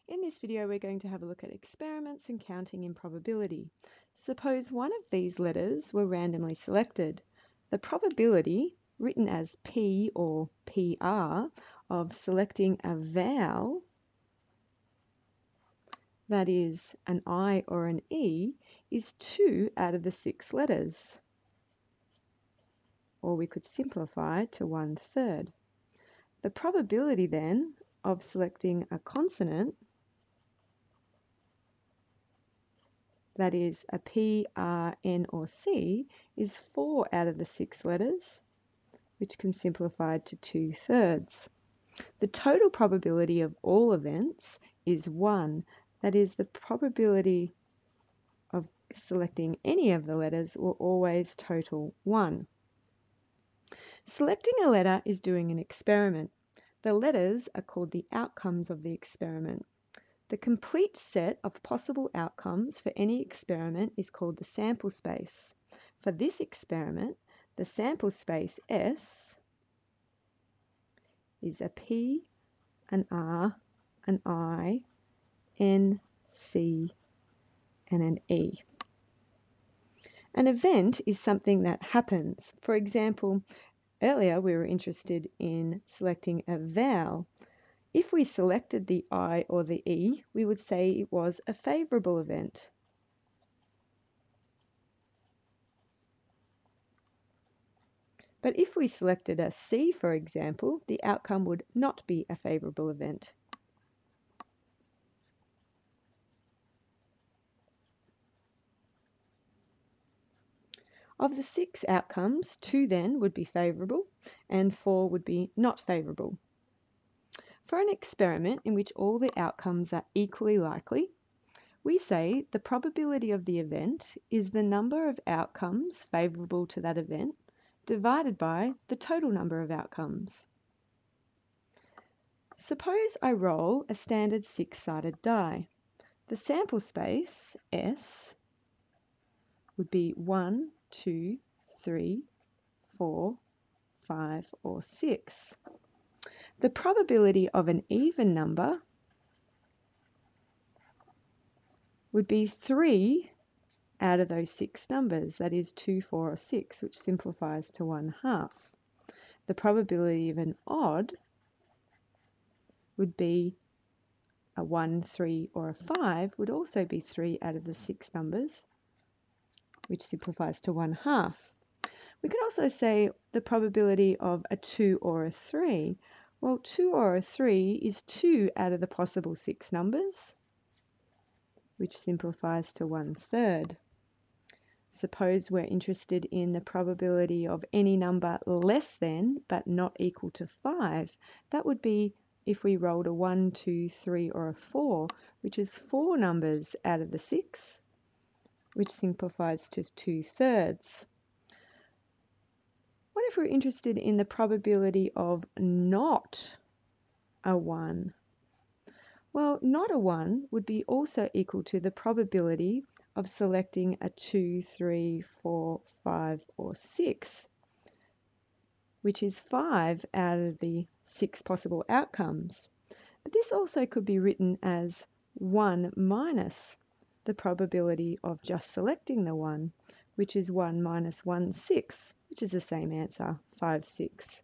In this video, we're going to have a look at experiments and counting in probability. Suppose one of these letters were randomly selected. The probability, written as P or PR, of selecting a vowel, that is an I or an E, is 2 out of the 6 letters. Or we could simplify to 1/3. The probability then of selecting a consonant, that is a P, R, N or C, is 4 out of the 6 letters, which can simplify to 2/3. The total probability of all events is 1. That is, the probability of selecting any of the letters will always total 1. Selecting a letter is doing an experiment. The letters are called the outcomes of the experiment. The complete set of possible outcomes for any experiment is called the sample space. For this experiment, the sample space S is a P, an R, an I, N, C, and an E. An event is something that happens. For example, earlier we were interested in selecting a vowel. If we selected the I or the E, we would say it was a favourable event. But if we selected a C, for example, the outcome would not be a favourable event. Of the 6 outcomes, 2 then would be favourable and 4 would be not favourable. For an experiment in which all the outcomes are equally likely, we say the probability of the event is the number of outcomes favourable to that event divided by the total number of outcomes. Suppose I roll a standard 6-sided die. The sample space, S, would be 1, 2, 3, 4, 5, or 6. The probability of an even number would be 3 out of those 6 numbers, that is 2, 4, or 6, which simplifies to 1/2. The probability of an odd would be a 1, 3, or a 5, would also be 3 out of the 6 numbers, which simplifies to 1/2. We could also say the probability of a 2 or a 3. Well, 2 or a 3 is 2 out of the possible 6 numbers, which simplifies to 1/3. Suppose we're interested in the probability of any number less than but not equal to 5. That would be if we rolled a 1, 2, 3, or a 4, which is 4 numbers out of the 6, which simplifies to 2/3. What if we're interested in the probability of not a 1? Well, not a 1 would be also equal to the probability of selecting a 2, 3, 4, 5, or 6, which is 5 out of the 6 possible outcomes. But this also could be written as 1 minus the probability of just selecting the 1, which is 1 minus 1/6, which is the same answer, 5/6.